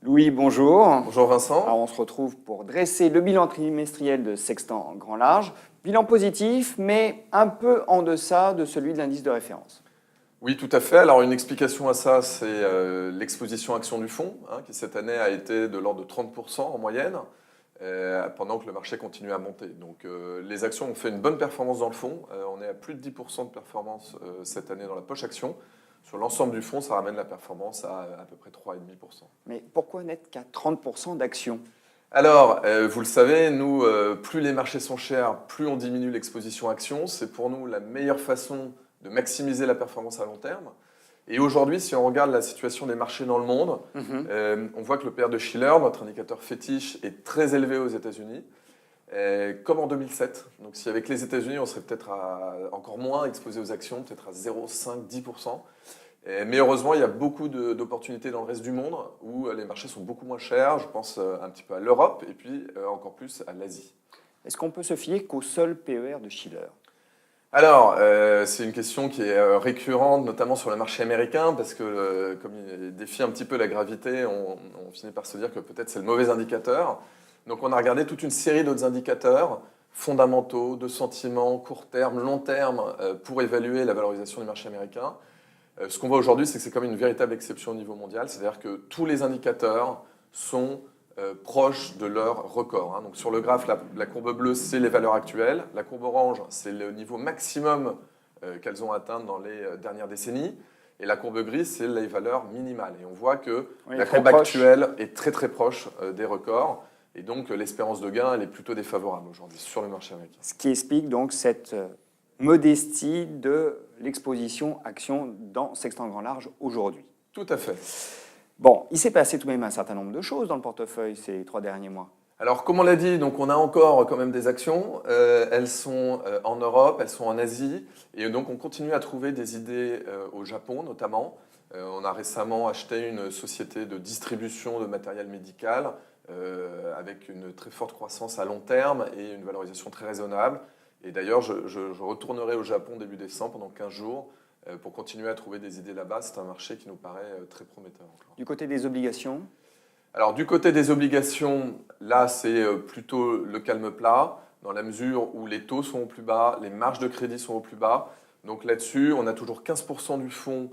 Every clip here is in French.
Louis, bonjour. Bonjour Vincent. Alors, on se retrouve pour dresser le bilan trimestriel de Sextant Grand Large. Bilan positif, mais un peu en deçà de celui de l'indice de référence. Oui, tout à fait. Alors, une explication à ça, c'est l'exposition action du fonds, qui cette année a été de l'ordre de 30% en moyenne, pendant que le marché continue à monter. Donc, les actions ont fait une bonne performance dans le fonds. On est à plus de 10% de performance cette année dans la poche action. Sur l'ensemble du fonds, ça ramène la performance à peu près 3,5%. Mais pourquoi n'être qu'à 30% d'actions? Alors, vous le savez, nous, plus les marchés sont chers, plus on diminue l'exposition action. C'est pour nous la meilleure façon de maximiser la performance à long terme. Et aujourd'hui, si on regarde la situation des marchés dans le monde, on voit que le PR de Shiller, notre indicateur fétiche, est très élevé aux États-Unis, comme en 2007. Donc si avec les États-Unis, on serait peut-être encore moins exposé aux actions, peut-être à 0,5-10%. Mais heureusement, il y a beaucoup d'opportunités dans le reste du monde où les marchés sont beaucoup moins chers. Je pense un petit peu à l'Europe et puis encore plus à l'Asie. Est-ce qu'on peut se fier qu'au seul PER de Shiller? Alors, c'est une question qui est récurrente, notamment sur le marché américain, parce que comme il défie un petit peu la gravité, on finit par se dire que peut-être c'est le mauvais indicateur. Donc on a regardé toute une série d'autres indicateurs fondamentaux, de sentiments, court terme, long terme, pour évaluer la valorisation du marché américain. Ce qu'on voit aujourd'hui, c'est que c'est comme une véritable exception au niveau mondial, c'est-à-dire que tous les indicateurs sont proches de leur record. Donc sur le graphe, la courbe bleue, c'est les valeurs actuelles. La courbe orange, c'est le niveau maximum qu'elles ont atteint dans les dernières décennies. Et la courbe grise, c'est les valeurs minimales. Et on voit que la courbe actuelle est très très proche des records. Et donc l'espérance de gain, elle est plutôt défavorable aujourd'hui sur le marché américain. Ce qui explique donc cette modestie de l'exposition action dans Sextant Grand Large aujourd'hui. Tout à fait. Bon, il s'est passé tout de même un certain nombre de choses dans le portefeuille ces 3 derniers mois. Alors, comme on l'a dit, donc on a encore quand même des actions. Elles sont en Europe, elles sont en Asie. Et donc, on continue à trouver des idées au Japon, notamment. On a récemment acheté une société de distribution de matériel médical avec une très forte croissance à long terme et une valorisation très raisonnable. Et d'ailleurs, je retournerai au Japon début décembre pendant 15 jours pour continuer à trouver des idées là-bas. C'est un marché qui nous paraît très prometteur encore. Du côté des obligations? Alors, du côté des obligations, là, c'est plutôt le calme plat, dans la mesure où les taux sont au plus bas, les marges de crédit sont au plus bas. Donc là-dessus, on a toujours 15% du fonds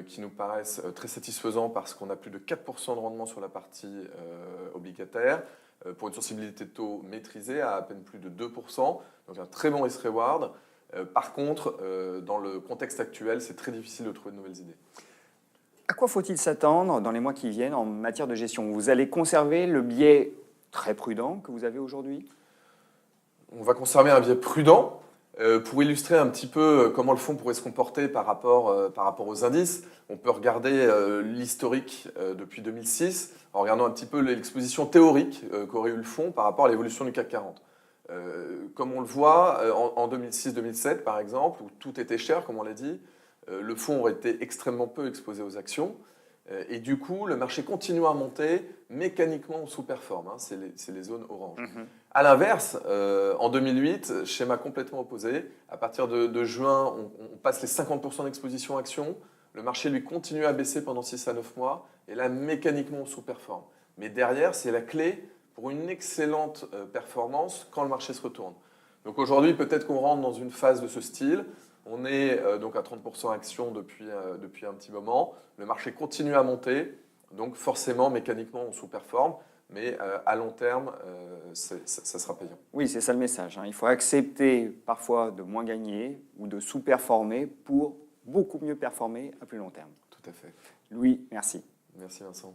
qui nous paraissent très satisfaisants parce qu'on a plus de 4% de rendement sur la partie obligataire, pour une sensibilité de taux maîtrisée à peine plus de 2%. Donc un très bon risk-reward. Par contre, dans le contexte actuel, c'est très difficile de trouver de nouvelles idées. À quoi faut-il s'attendre dans les mois qui viennent en matière de gestion? Vous allez conserver le biais très prudent que vous avez aujourd'hui? On va conserver un biais prudent. Pour illustrer un petit peu comment le fonds pourrait se comporter par rapport aux indices, on peut regarder l'historique depuis 2006 en regardant un petit peu l'exposition théorique qu'aurait eu le fonds par rapport à l'évolution du CAC 40. Comme on le voit, en 2006-2007 par exemple, où tout était cher, comme on l'a dit, le fonds aurait été extrêmement peu exposé aux actions. Et du coup, le marché continue à monter, mécaniquement on sous-performe, c'est les zones oranges. À l'inverse, en 2008, schéma complètement opposé, à partir de juin, on passe les 50% d'exposition actions, le marché lui continue à baisser pendant 6 à 9 mois, et là, mécaniquement on sous-performe. Mais derrière, c'est la clé pour une excellente performance quand le marché se retourne. Donc aujourd'hui, peut-être qu'on rentre dans une phase de ce style. On est donc à 30% actions depuis un petit moment. Le marché continue à monter, donc forcément, mécaniquement, on sous-performe. Mais à long terme, ça sera payant. Oui, c'est ça le message. Il faut accepter parfois de moins gagner ou de sous-performer pour beaucoup mieux performer à plus long terme. Tout à fait. Louis, merci. Merci Vincent.